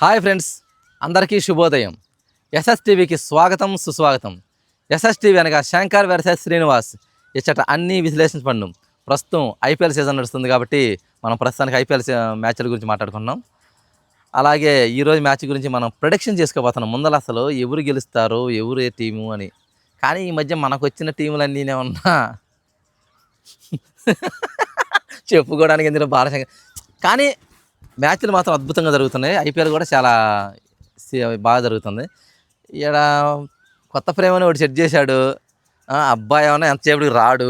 Hi friends, అందరికీ శుభోదయం. ఎస్ఎస్టీవీకి స్వాగతం, సుస్వాగతం. ఎస్ఎస్టీవీ అనగా శంకర్ వర్సెస్ శ్రీనివాస్ ఇచ్చట అన్ని విశ్లేషించబడినాం. ప్రస్తుతం ఐపీఎల్ సీజన్ నడుస్తుంది కాబట్టి మనం ప్రస్తుతానికి ఐపీఎల్ మ్యాచ్ల గురించి మాట్లాడుకున్నాం. అలాగే ఈరోజు మ్యాచ్ గురించి మనం ప్రొడిక్షన్ చేసుకోబోతున్నాం. ముందర అసలు ఎవరు గెలుస్తారు, ఎవరు ఏ టీము అని. కానీ ఈ మధ్య మనకు వచ్చిన టీములన్నీ ఏమన్నా చెప్పుకోవడానికి ఎందుకు బాలశంకర్, కానీ మ్యాచ్లు మాత్రం అద్భుతంగా జరుగుతున్నాయి. ఐపీఎల్ కూడా చాలా బాగా జరుగుతుంది. ఇక్కడ కొత్త ప్రేమ అని ఒకటి సెట్ చేశాడు. అబ్బాయి ఏమన్నా ఎంతసేపటికి రాడు,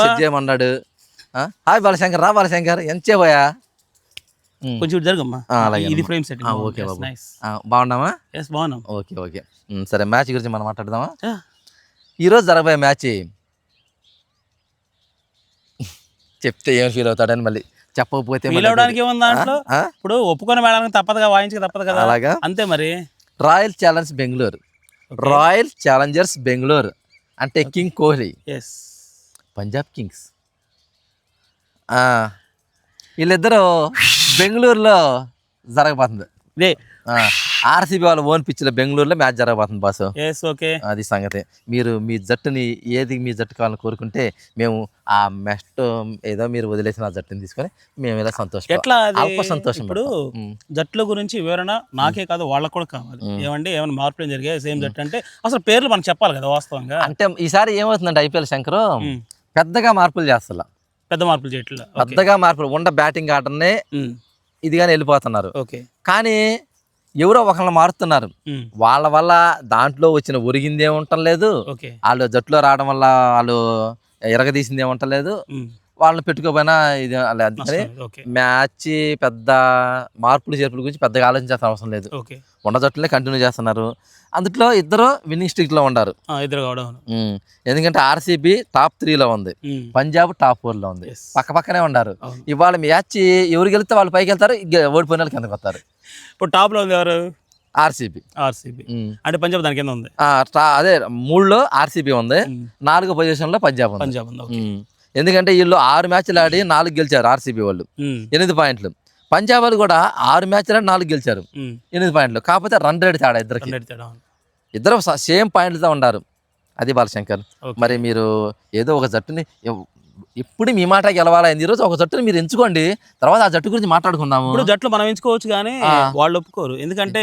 సెట్ చేయమన్నాడు. హాయ్ బాలశంకర్, రా బాలశంకర్, ఎంతసేపోయా కొంచెం జరగమ్మా. ఓకే బాబు, బాగున్నామా? బాగున్నాం. ఓకే ఓకే, సరే మ్యాచ్ గురించి మనం మాట్లాడదామా? ఈరోజు జరగబోయే మ్యాచ్ చెప్తే ఏం ఫీల్ అవుతాడని మళ్ళీ చెప్పకపోతే ఇప్పుడు ఒప్పుకొని మేడానికి తప్పదుగా, వాయించక తప్పదు కదా. అలాగా, అంతే మరి. Royal challenge Bengaluru, royal Challengers Bengaluru అంటే కింగ్ కోహ్లీ, పంజాబ్ కింగ్స్. వీళ్ళిద్దరూ బెంగళూరులో జరగబోతుంది. ఆర్సీబీ వాళ్ళ ఓన్ పిచ్ లో బెంగళూరులో మ్యాచ్ జరగబోతుంది బాసు. అది సంగతి. మీరు మీ జట్టుని ఏది మీ జట్టు కావాలని కోరుకుంటే మేము ఆ మెస్ట్ ఏదో మీరు వదిలేసిన ఆ జట్టుని తీసుకొని మేము ఇలా సంతోషం, ఎట్లా అల్ప సంతోషం. ఇప్పుడు జట్ల గురించి వివరణ నాకే కాదు వాళ్ళకు కూడా కావాలి. ఏమన్నా మార్పులు జరిగాయి సేమ్ జట్టు అంటే అసలు పేర్లు మనం చెప్పాలి కదా వాస్తవంగా. అంటే ఈసారి ఏమవుతుందంటే ఐపీఎల్ శంకరు పెద్దగా మార్పులు చేస్తా, పెద్ద మార్పులు చేయట్లేదు, పెద్దగా మార్పులు ఉండ బ్యాటింగ్ ఆర్డర్నే ఇదిగానే వెళ్ళిపోతున్నారు. కానీ ఎవరో ఒకళ్ళని మారుతున్నారు. వాళ్ళ వల్ల దాంట్లో వచ్చిన ఒరిగింది ఏముంటం లేదు, వాళ్ళు జట్టులో రావడం వల్ల వాళ్ళు ఎరగదీసింది ఏముంటం లేదు, వాళ్ళని పెట్టుకోపోయినా ఇది. అందుకని మ్యాచ్ పెద్ద మార్పులు చేర్పుల గురించి పెద్దగా ఆలోచించాల్సిన అవసరం లేదు. ఉన్న జట్టులే కంటిన్యూ చేస్తున్నారు. అందులో ఇద్దరు విన్నింగ్ స్ట్రీక్ లో ఉన్నారు. ఎందుకంటే ఆర్సీబీ టాప్ 3లో ఉంది, పంజాబ్ టాప్ 4లో ఉంది, పక్క పక్కనే ఉన్నారు. ఇవాళ మ్యాచ్ ఎవరు గెలిస్తే వాళ్ళు పైకి వెళ్తారు, ఓడిపోయిన వాళ్ళు కిందకి వస్తారు. ఇప్పుడు టాప్ లో ఉంది ఎవరు? ఆర్సీబీ. అంటే పంజాబ్ దాని కింద ఉంది. అదే 3లో ఆర్సీబీ ఉంది, 4వ పొజిషన్ లో పంజాబ్ ఉంది. ఎందుకంటే వీళ్ళు 6 మ్యాచ్లు ఆడి 4 గెలిచారు. ఆర్సీబీ వాళ్ళు 8 పాయింట్లు, పంజాబ్ వాళ్ళు కూడా 6 మ్యాచ్లు ఆడి 4 గెలిచారు, 8 పాయింట్లు. కాకపోతే రన్ రేట్ తేడా ఇద్దరు సేమ్ పాయింట్లతో ఉన్నారు. అది బాలశంకర్. మరి మీరు ఏదో ఒక జట్టుని ఇప్పుడు మీ మాట గెలవాలైంది, ఈరోజు ఒక జట్టుని మీరు ఎంచుకోండి, తర్వాత ఆ జట్టు గురించి మాట్లాడుకుందాము. ఇప్పుడు జట్లు మనం ఎంచుకోవచ్చు కానీ వాళ్ళు ఒప్పుకోరు. ఎందుకంటే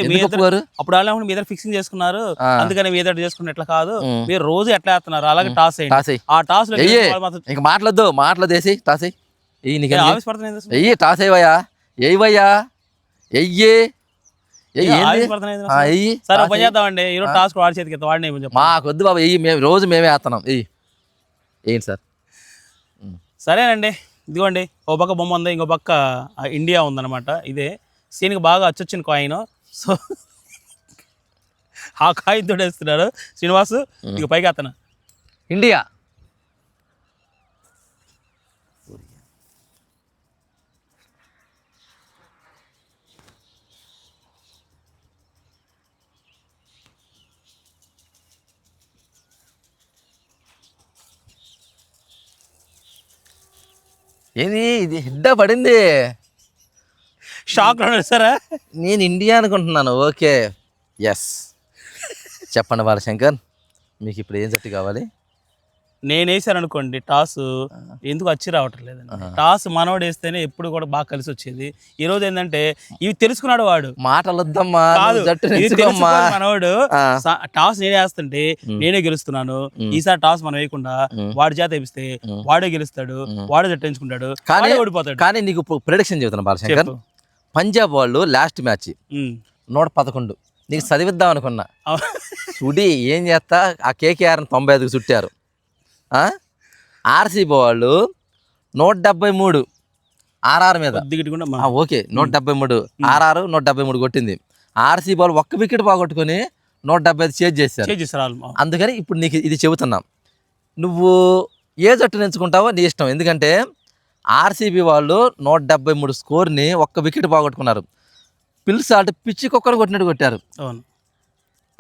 అప్పుడు వాళ్ళు మీ దగ్గర ఫిక్సింగ్ చేసుకున్నారు, అందుకని మీ దగ్గర చేసుకున్న ఎట్లా కాదు, మీరు రోజు ఎట్లా వేస్తున్నారు అలాగే టాస్ అయ్యి ఆ టాస్ ఇంకా మాట్లాడేసి టాస్ అయ్యి టాస్ అయ్యవయ్యా, ఎయ్యవయ్యా, ఎయ్యి చేద్దామండి. ఈరోజు టాస్ వాడి చేతికి వాడినే మాకొద్దు బాబు, మేము రోజు మేమే వేస్తున్నాం. ఏంటి సార్? సరేనండి, ఇదిగోండి ఓ పక్క బొమ్మ ఉంది, ఇంకో పక్క ఇండియా ఉందన్నమాట. ఇదే సీన్కి బాగా అచ్చొచ్చిన కాయిన్. సో ఆ కాయిన్ తోడేస్తున్నాడు శ్రీనివాసు. ఇక పైకి అతను ఇండియా. ఏది ఇది హిడ్డా పడింది? షాక్ సరే, నేను ఇండియా అనుకుంటున్నాను. Okay, yes. చెప్పండి బాలశంకర్, మీకు ఇప్పుడు ఏం జట్టు కావాలి? నేను వేసాను అనుకోండి టాస్, ఎందుకు వచ్చి రావటం లేదండి. టాస్ మనోడు వేస్తేనే ఎప్పుడు కూడా బాగా కలిసి వచ్చేది. ఈ రోజు ఏంటంటే ఇవి తెలుసుకున్నాడు వాడు. మాటలొద్దమ్మా, మనోడు టాస్ నేనే వేస్తుంటే నేనే గెలుస్తున్నాను, ఈసారి టాస్ మనం వేయకుండా వాడి చేత వేపిస్తే వాడే గెలుస్తాడు, వాడే జట్టు ఎంచుకుంటాడు, కానీ ఓడిపోతాడు. కానీ నీకు ప్రిడిక్షన్ చెబుతున్నా బాలశంకర్, పంజాబ్ వాళ్ళు లాస్ట్ మ్యాచ్ 111 నీకు చదివిద్దాం అనుకున్నా. సుడి ఏం చేస్తా, ఆ కేకేఆర్ 95కి చుట్టారు. ఆర్సీబీ వాళ్ళు 173 ఆర్ఆర్ మీద. ఓకే, 173 ఆర్ఆర్ 173 కొట్టింది. ఆర్సీబీ వాళ్ళు ఒక్క వికెట్ బాగొట్టుకుని 175 చేజ్ చేశారు. అందుకని ఇప్పుడు నీకు ఇది చెబుతున్నాం, నువ్వు ఏ జట్టును ఎంచుకుంటావో నీ ఇష్టం. ఎందుకంటే ఆర్సీబీ వాళ్ళు 173 స్కోర్ని ఒక్క వికెట్ బాగొట్టుకున్నారు. పిల్సాల్ట్ పిచ్చి కుక్కను కొట్టినట్టు కొట్టారు.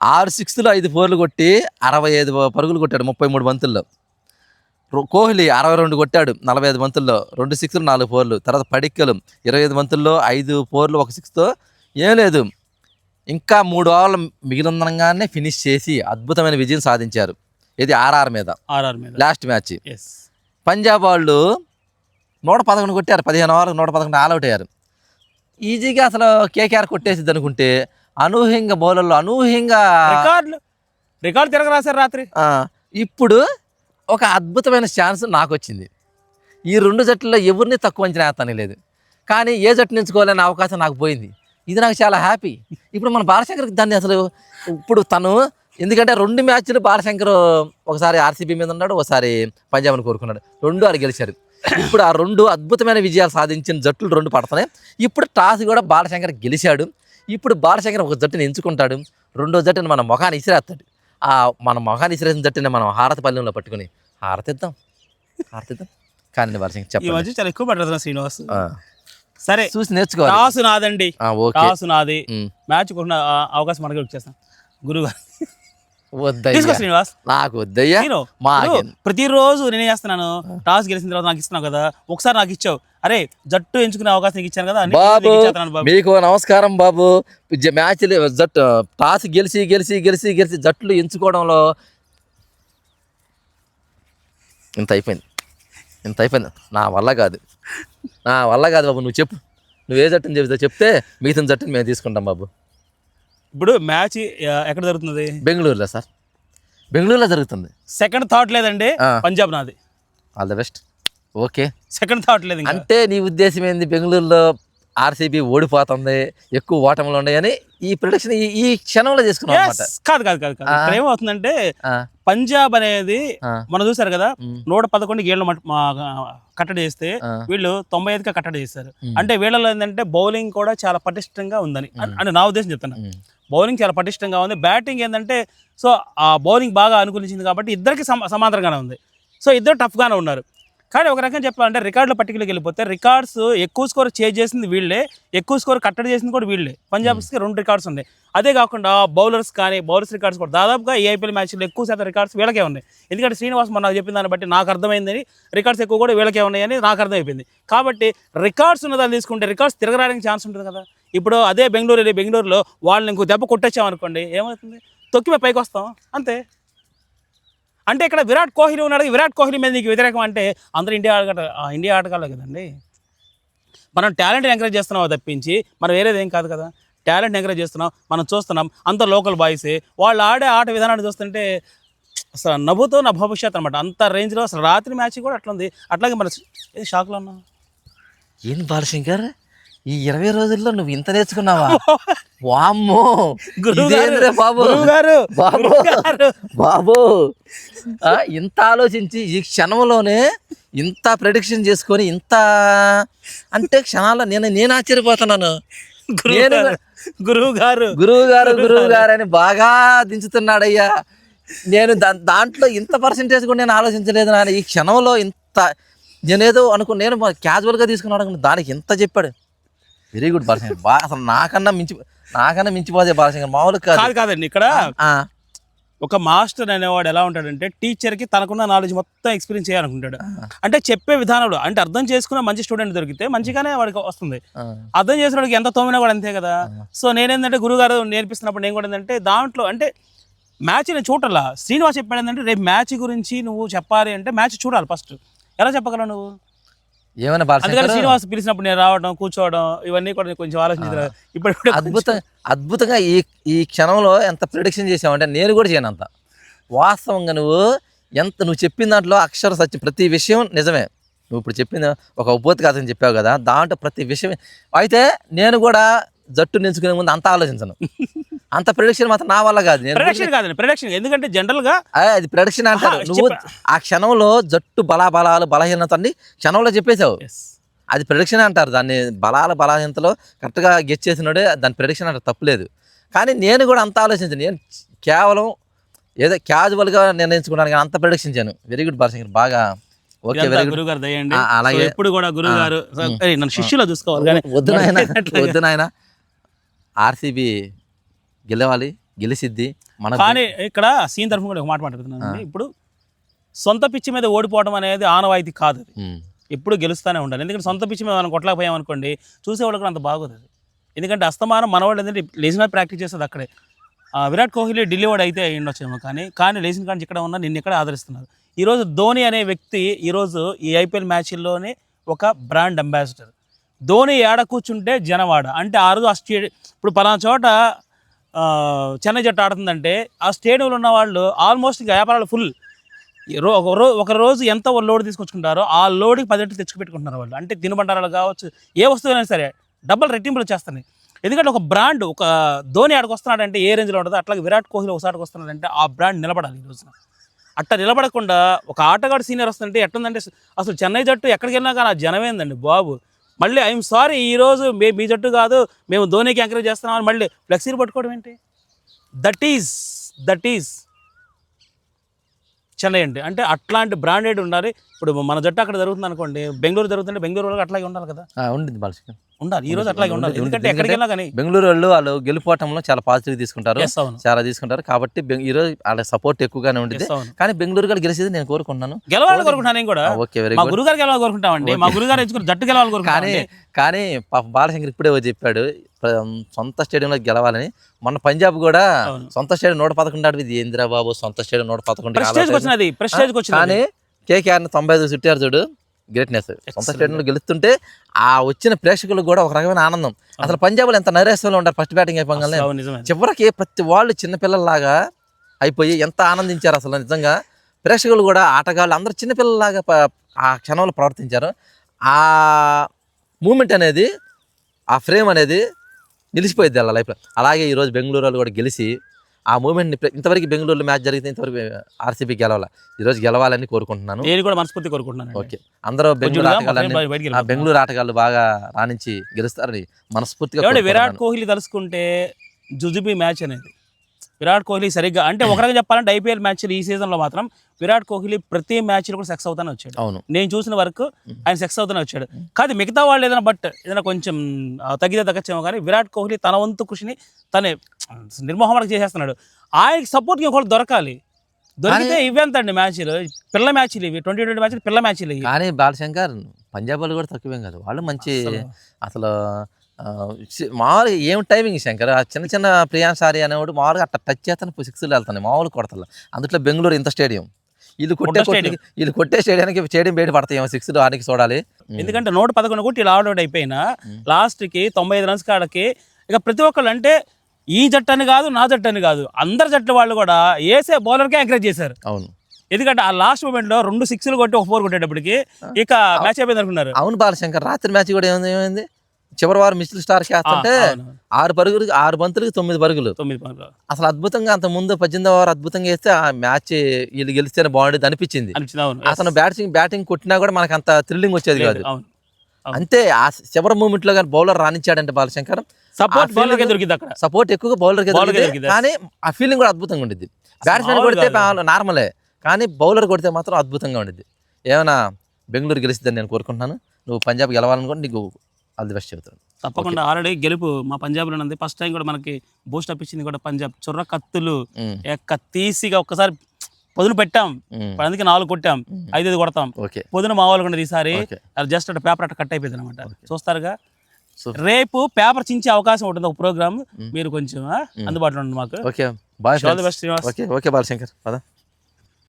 6 సిక్స్లు 5 4లు కొట్టి 65 పరుగులు కొట్టాడు 33 బంతుల్లో. కోహ్లీ 62 కొట్టాడు 45 బంతుల్లో, 2 సిక్స్లు 4 4లు. తర్వాత పడిక్కలు 25 బంతుల్లో 5 4లు 1 సిక్స్తో ఏం లేదు, ఇంకా 3 ఓవర్లు మిగిలిందనగానే ఫినిష్ చేసి అద్భుతమైన విజయం సాధించారు. ఇది ఆర్ఆర్ మీద లాస్ట్ మ్యాచ్. పంజాబ్ వాళ్ళు 111 కొట్టారు, 15 ఓవర్లకు 111 ఆల్అౌట్ అయ్యారు. ఈజీగా అసలు కేకేఆర్ కొట్టేసిద్ది అనుకుంటే అనూహ్యంగా బౌలర్లు అనూహ్యంగా రికార్డు తిరగరాశారు రాత్రి. ఇప్పుడు ఒక అద్భుతమైన ఛాన్స్ నాకు వచ్చింది. ఈ 2 జట్లలో ఎవరిని తక్కువ అంచనా వేస్తానే లేదు, కానీ ఏ జట్టు ఎంచుకోవాలనే అవకాశం నాకు పోయింది. ఇది నాకు చాలా హ్యాపీ. ఇప్పుడు మన బాలశంకర్కి దాన్ని అసలు ఇప్పుడు తను, ఎందుకంటే 2 మ్యాచ్లు బాలశంకర్ ఒకసారి ఆర్సీబీ మీద ఉన్నాడు, ఒకసారి పంజాబ్ని కోరుకున్నాడు, 2 ఆరు గెలిచారు. ఇప్పుడు ఆ 2 అద్భుతమైన విజయాలు సాధించిన జట్లు 2 పడుతున్నాయి. ఇప్పుడు టాస్ కూడా బాలశంకర్ గెలిచాడు. ఇప్పుడు బాలశంకర్ ఒక జట్టుని ఎంచుకుంటాడు, 2వ జట్టుని మన మొఖాన్ని ఇసిరేస్తాడు. మన మొఖాన్ని ఇసిరేసిన జట్టుని మనం హారతి పల్లెంలో పట్టుకుని హారతిద్దాం. కానీ బాలశంకర్ చెప్పండి, చాలా ఎక్కువ పడుతుంది శ్రీనివాస్. సరే చూసి నేర్చుకోవాలి. టాస్ నాదండి, టాస్ నాది, మ్యాచ్ కొన్న అవకాశం మనకి వచ్చేస్తాం. గురుగారు వద్దయ్యా, శ్రీనివాస్ నాకు వద్దయ్యా. ప్రతిరోజు నేనే చేస్తున్నాను, టాస్ గెలిచిన తర్వాత నాకు ఇస్తున్నావు కదా, ఒకసారి నాకు ఇచ్చావు, అరే జట్టు ఎంచుకునే అవకాశం నీకు ఇచ్చాను కదా. బాబు మీకు నమస్కారం బాబు. మ్యాచ్లు జట్టు టాస్ గెలిచి గెలిచి గెలిచి గెలిచి జట్లు ఎంచుకోవడంలో ఇంత అయిపోయింది. నా వల్ల కాదు బాబు. నువ్వు చెప్పు, నువ్వు ఏ జట్టుని చెప్తే మిగతా జట్టుని మేము తీసుకుంటాం బాబు. ఇప్పుడు మ్యాచ్ ఎక్కడ జరుగుతుంది? బెంగళూరులో సార్, బెంగళూరులో జరుగుతుంది. సెకండ్ థాట్ లేదండి, పంజాబ్ నాది. All the best. Okay, second thought లేదు. అంటే నీ ఉద్దేశం ఏంది, బెంగళూరులో ఆర్సీబీ ఓడిపోతుంది, ఎక్కువ ఓటములు ఉన్నాయని ఈ ప్రొడిక్షన్ ఈ క్షణంలో చేసుకున్నాం అన్నమాట. కాదు. ఏమవుతుందంటే పంజాబ్ అనేది మనం చూసారు కదా, 111 గేళ్లు కట్టడి చేస్తే వీళ్ళు 95గా కట్టడి చేస్తారు. అంటే వీళ్ళలో ఏంటంటే బౌలింగ్ కూడా చాలా పటిష్టంగా ఉందని అంటే నా ఉద్దేశం చెప్తున్నా. బౌలింగ్ చాలా పటిష్టంగా ఉంది, బ్యాటింగ్ ఏంటంటే సో ఆ బౌలింగ్ బాగా అనుకూలించింది కాబట్టి ఇద్దరికి సమాంతరంగానే ఉంది. సో ఇద్దరు టఫ్గానే ఉన్నారు. కానీ ఒక రకంగా చెప్పాలంటే రికార్డుల పట్టికలోకి వెళ్ళిపోతే రికార్డ్స్ ఎక్కువ స్కోర్ చేజ్ చేసింది వీళ్ళే, ఎక్కువ స్కోర్ కట్టడి చేసింది కూడా వీళ్ళే. పంజాబ్స్కి 2 రికార్డ్స్ ఉన్నాయి. అదే కాకుండా బౌలర్స్ రికార్డ్స్ కూడా దాదాపుగా ఈ ఐపీఎల్ మ్యాచ్లో ఎక్కువ శాతం రికార్డ్స్ వీళ్ళకే ఉన్నాయి. ఎందుకంటే శ్రీనివాస్ మొన్న చెప్పిన దాన్ని బట్టి నాకు అర్థమైందని, రికార్డ్స్ ఎక్కువ కూడా వీళ్ళకే ఉన్నాయని నాకు అర్థమైపోయింది. కాబట్టి రికార్డ్స్ ఉన్నదాన్ని తీసుకుంటే రికార్డ్స్ తిరగడానికి ఛాన్స్ ఉంటుంది కదా. ఇప్పుడు అదే బెంగళూరులో వాళ్ళని ఇంకో దెబ్బ కొట్టొచ్చామనుకోండి, ఏమవుతుంది, తొక్కిమే పైకి వస్తాం అంతే. అంటే ఇక్కడ విరాట్ కోహ్లీ ఉన్నాడు, విరాట్ కోహ్లీ మీద నీకు వ్యతిరేకం అంటే అందరూ ఇండియా ఆటగాళ్ళే కదండి. మనం టాలెంట్ని ఎంకరేజ్ చేస్తున్నాం తప్పించి మనం వేరేది ఏం కాదు కదా. టాలెంట్ని ఎంకరేజ్ చేస్తున్నాం, మనం చూస్తున్నాం, అంత లోకల్ బాయ్సే. వాళ్ళు ఆడే ఆట విధానాన్ని చూస్తుంటే అసలు నవ్వుతో నా భవిష్యత్ అనమాట. అంత రేంజ్లో అసలు రాత్రి మ్యాచ్ కూడా అట్లా ఉంది. అట్లాగే మన షాక్లో ఉన్నాం. ఏంది బాలశంకర్, ఈ 20 రోజుల్లో నువ్వు ఇంత నేర్చుకున్నావా? వామ్మో బాబు, ఇంత ఆలోచించి ఈ క్షణంలోనే ఇంత ప్రెడిక్షన్ చేసుకొని ఇంత అంటే క్షణాల్లో నేను ఆశ్చర్యపోతున్నాను. గురువు గారు అని బాగా దించుతున్నాడయ్యా. నేను దాంట్లో ఇంత పర్సెంటేజ్ కూడా నేను ఆలోచించలేదు నాన్న. ఈ క్షణంలో ఇంత నేనేదో నేను క్యాజువల్గా తీసుకున్నాడు, దానికి ఇంత చెప్పాడు. Very good Balashankar. అసలు నాకన్నా మించిపోతే బాలశంకర్ మామూలు కాదండి. ఇక్కడ ఒక మాస్టర్ అనేవాడు ఎలా ఉంటాడంటే టీచర్కి తనకున్న నాలెడ్జ్ మొత్తం ఎక్స్పీరియన్స్ చేయాలనుకుంటాడు. అంటే చెప్పే విధానంలో అంటే అర్థం చేసుకున్న మంచి స్టూడెంట్ దొరికితే మంచిగానే వాడికి వస్తుంది. అర్థం చేసిన వాడికి ఎంత తోమినా కూడా అంతే కదా. సో నేనేంటంటే గురుగారు నేర్పిస్తున్నప్పుడు నేను కూడా ఏంటంటే దాంట్లో అంటే మ్యాచ్ నేను చూడాలా. శ్రీనివాస్ చెప్పాడు ఏంటంటే రేపు మ్యాచ్ గురించి నువ్వు చెప్పాలి అంటే మ్యాచ్ చూడాలి ఫస్ట్. ఎలా చెప్పగలవు నువ్వు? ఏమైనా అందుకని శ్రీనివాస్ పిలిచినప్పుడు నేను రావడం, కూర్చోవడం ఇవన్నీ కూడా కొంచెం ఆలోచించారు. ఇప్పుడు అద్భుతంగా ఈ క్షణంలో ఎంత ప్రిడిక్షన్ చేసావంటే నేను కూడా చేయను అంత. వాస్తవంగా నువ్వు చెప్పిన దాంట్లో అక్షర సత్యం, ప్రతి విషయం నిజమే. నువ్వు ఇప్పుడు చెప్పిన ఒక ఉపోద్ఘాతం చెప్పావు కదా, దాంట్లో ప్రతి విషయం. అయితే నేను కూడా జట్టు నించుకునే ముందు అంత ఆలోచించను. అంత ప్రిడిక్షన్ మాత్రం నా వల్ల కాదు. ప్రిడిక్షన్ ఎందుకంటే జనరల్ గా అది ప్రిడిక్షన్ అంటారు. నువ్వు ఆ క్షణంలో జట్టు బలాబలాలు బలహీనత అన్ని క్షణంలో చెప్పేశావు. అది ప్రిడిక్షన్ అంటారు. దాన్ని బలహీనతలో కరెక్ట్గా గెస్ చేసినాడే దాని ప్రిడిక్షన్ అంటారు, తప్పులేదు. కానీ నేను కూడా అంత ఆలోచించాను. నేను కేవలం ఏదో క్యాజువల్గా నిర్ణయించుకున్నాను కానీ అంత ప్రిడిక్షన్ చేయను. వెరీ గుడ్ బాలశంకర్, బాగా ఓకే. గురుగారు దయండి. అలాగే ఎప్పుడు కూడా గురుగారు నన్ను శిష్యులో చూసుకోవాలి. వద్దు నాయన, ఆర్సీబీ గెలిసిద్ది. కానీ ఇక్కడ సీన్ తరఫున కూడా ఒక మాట మాట్లాడుతున్నాను. ఇప్పుడు సొంత పిచ్చి మీద ఓడిపోవడం అనేది ఆనవాయితీ కాదు. అది ఎప్పుడు గెలుస్తూనే ఉండాలి. ఎందుకంటే సొంత పిచ్చి మీద మనం కొట్టలేకపోయామనుకోండి, చూసేవాళ్ళు కూడా అంత బాగోదు. అది ఎందుకంటే అస్తమానం మనవాళ్ళు ఏంటంటే లేచిన ప్రాక్టీస్ చేస్తుంది అక్కడే. విరాట్ కోహ్లీ ఢిల్లీ వాడు అయితే ఉండొచ్చేమో, కానీ లేచిన కానీ ఇక్కడ ఉన్న నిన్ను ఇక్కడ ఆదరిస్తున్నారు. ఈరోజు ధోని అనే వ్యక్తి ఈరోజు ఈ ఐపీఎల్ మ్యాచ్ల్లోనే ఒక బ్రాండ్ అంబాసిడర్. ధోని ఏడ కూర్చుంటే జనవాడ అంటే ఆ రోజు ఆ స్టేడియం, ఇప్పుడు పలానా చోట చెన్నై జట్టు ఆడుతుందంటే ఆ స్టేడియంలో ఉన్న వాళ్ళు ఆల్మోస్ట్ ఇంకా వ్యాపారాలు ఫుల్. ఒక రోజు ఎంత లోడ్ తీసుకొచ్చుకుంటారో ఆ లోడ్కి 10 రెట్లు తెచ్చుకుపెట్టుకుంటున్నారు వాళ్ళు. అంటే తినుబండారాలు కావచ్చు, ఏ వస్తువులైనా సరే డబ్బులు రెట్టింపులు వచ్చేస్తున్నాయి. ఎందుకంటే ఒక బ్రాండ్, ఒక ధోని ఆడికి వస్తున్నాడంటే ఏ రేంజ్లో ఉంటుందో అట్లాగే విరాట్ కోహ్లీ ఒకసారికి వస్తున్నాడంటే ఆ బ్రాండ్ నిలబడాలి. ఈ రోజున అట్లా నిలబడకుండా ఒక ఆటగాడు సీనియర్ వస్తుంటే ఎట్లుందంటే అసలు చెన్నై జట్టు ఎక్కడికి వెళ్ళినా కానీ ఆ జనమేందండి బాబు. మళ్ళీ ఐఎమ్ సారీ ఈరోజు మీ జట్టు కాదు, మేము ధోనికి ఎంకరేజ్ చేస్తున్నామని మళ్ళీ ఫ్లెక్సీలు పట్టుకోవడం ఏంటి? దట్ ఈజ్ చెన్నై అంటే అట్లాంటి బ్రాండెడ్ ఉండాలి. ఇప్పుడు మన జట్టు అక్కడ జరుగుతుంది అనుకోండి, బెంగళూరు జరుగుతుంటే బెంగళూరు వాళ్ళకి అట్లాగే ఉండాలి కదా. ఉండింది బాలకృష్ణ, ఉండాలి. ఈ రోజు అట్లాగే ఉండాలి. ఎందుకంటే ఎక్కడికి వెళ్ళినా కానీ బెంగళూరు వాళ్ళు గెలుపోవటంలో చాలా పాజిటివ్ తీసుకుంటారు, చాలా తీసుకుంటారు. కాబట్టి ఈ రోజు వాళ్ళ సపోర్ట్ ఎక్కువగానే ఉంటుంది. కానీ బెంగళూరు గారు గెలిచేది నేను కోరుకుంటున్నాను, గెలవాలని కోరుకుంటాను. నేను కూడా మా గురుగారు గెలవాలని కోరుకుంటామండి, మా గురుగారు ఎంచుకుని జట్టు గెలవాలని కోరుకుంటాను. కానీ పాప బాలశంకర్ ఇప్పుడే చెప్పాడు సొంత స్టేడియంలో గెలవాలని. మొన్న పంజాబ్ కూడా సొంత స్టేడియం 111 ఆడింది. ఏంద్రా బాబు సొంత స్టేడియం 111. కానీ కేకేఆర్ 95 చుట్టారు చూడు, గ్రేట్నెస్. సొంత స్టేడియంలో గెలుస్తుంటే ఆ వచ్చిన ప్రేక్షకులకు కూడా ఒక రకమైన ఆనందం. అసలు పంజాబ్లో ఎంత నైరాశ్యంలో ఉంటారు ఫస్ట్ బ్యాటింగ్ అయిపోగానే, చివరికి ప్రతి వాళ్ళు చిన్నపిల్లల్లాగా అయిపోయి ఎంత ఆనందించారు అసలు. నిజంగా ప్రేక్షకులు కూడా ఆటగాళ్ళు అందరూ చిన్నపిల్లలాగా ఆ క్షణంలో ప్రవర్తించారు. ఆ మూమెంట్ అనేది, ఆ ఫ్రేమ్ అనేది నిలిచిపోయింది వాళ్ళ లైఫ్లో. అలాగే ఈరోజు బెంగళూరు వాళ్ళు కూడా గెలిచి ఆ మూమెంట్ని, ఇంతవరకు బెంగళూరులో మ్యాచ్ జరిగితే ఇంతవరకు ఆర్సీబీ గెలవాలి, ఈరోజు గెలవాలని కోరుకుంటున్నాను. నేను కూడా మనస్ఫూర్తి కోరుకుంటున్నాను. ఓకే, అందరూ బెంగళూరు ఆటగాళ్ళు బాగా రాణించి గెలుస్తారని మనస్ఫూర్తిగా. విరాట్ కోహ్లీ తలుసుకుంటే జుజుబీ మ్యాచ్ అనేది విరాట్ కోహ్లీ సరిగ్గా అంటే ఒక రకంగా చెప్పాలంటే ఐపీఎల్ మ్యాచ్లు ఈ సీజన్లో మాత్రం విరాట్ కోహ్లీ ప్రతి మ్యాచ్లో కూడా సెక్స్ అవుతానే వచ్చాడు. అవును, నేను చూసిన వరకు ఆయన సెక్స్ అవుతానే వచ్చాడు. కాదు మిగతా వాళ్ళు ఏదైనా కొంచెం తగ్గచ్చేమో, కానీ విరాట్ కోహ్లీ తన వంతు కృషిని తనే నిర్మోహమాటకు చేసేస్తున్నాడు. ఆయనకి సపోర్ట్ ఇంకొకటి దొరకాలి. దొరికితే ఇవేంతండి మ్యాచ్లు, పిల్ల మ్యాచ్లు ఇవి, 2020 మ్యాచ్లు పిల్ల మ్యాచ్లు ఇవి. కానీ బాలశంకర్ పంజాబ్ వాళ్ళు కూడా తక్కువేం కాదు, వాళ్ళు మంచి అసలు మామూలుగా ఏం టైమింగ్ శంకర్. ఆ చిన్న ప్రియాంశ్ ఆర్య అనేవాడు మామూలుగా అట్లా టచ్ చేస్తాను 6లు వెళ్తాను, మామూలు కొడతా. అందులో బెంగళూరు ఇంత స్టేడియం, వీళ్ళు కొట్టే స్టేడియం బయట పడతాయి 6లు ఆడికి చూడాలి. ఎందుకంటే 111 కొట్టి ఇలా అవుట్ అయిపోయినా లాస్ట్కి 95 రన్స్ కాడకి ఇక ప్రతి ఒక్కళ్ళు అంటే ఈ జట్టు అని కాదు, నా జట్టు అని కాదు, అందరి జట్ల వాళ్ళు కూడా వేసే బౌలర్కే ఎంకరేజ్ చేశారు. అవును, ఎందుకంటే ఆ లాస్ట్ మూమెంట్ లో 2 6లు కొట్టి 1 4 కొట్టేటప్పటికి ఇక మ్యాచ్ అయిపోయింది అనుకున్నారు. అవును బాలశంకర్, రాత్రి మ్యాచ్ కూడా ఏమైంది, చివరి వారు మిచిల్ స్టార్ వేస్తుంటే 6 బంతులకి 9 పరుగులు. అసలు అద్భుతంగా, అంత ముందు 18వ ఓవర్ అద్భుతంగా వేస్తే ఆ మ్యాచ్ వీళ్ళు గెలిస్తేనే బాగుండేది అనిపించింది. అతను బ్యాటింగ్ కొట్టినా కూడా మనకు అంత థ్రిల్లింగ్ వచ్చేది కాదు. అంతే ఆ చివరి మూమెంట్ లో కానీ బౌలర్ రాణించాడంటే బాలశంకర్, సపోర్ట్ ఎక్కువగా బౌలర్ కానీ ఆ ఫీలింగ్ కూడా అద్భుతంగా ఉండేది. బ్యాట్స్మెన్ కొడితే నార్మలే, కానీ బౌలర్ కొడితే మాత్రం అద్భుతంగా ఉండేది. ఏమైనా బెంగళూరు గెలిస్తుందని నేను కోరుకుంటున్నాను. నువ్వు పంజాబ్ గెలవాలనుకోండి, నీకు ఆల్ ది బెస్ట్ చెబుతాను. తప్పకుండా ఆల్రెడీ గెలుపు మా పంజాబ్లో ఉంది. ఫస్ట్ టైం కూడా మనకి బూస్ట్ అప్ ఇచ్చింది కూడా పంజాబ్. చొర్ర కత్తులు తీసిగా ఒక్కసారి పొదును పెట్టాం, అందుకే 4 కొట్టాం, 5 కొడతాం. పొదును మా వాళ్ళు కూడా ఈసారి జస్ట్ అట్లా పేపర్ అట్లా కట్ అయిపోయింది అనమాట. చూస్తారుగా, రేపు పేపర్ చించే అవకాశం ఉంటుంది ఒక ప్రోగ్రామ్, మీరు కొంచెం అందుబాటులో ఉండండి మాకు. Okay bye, all the best Srinivas. Okay Balashankar పద.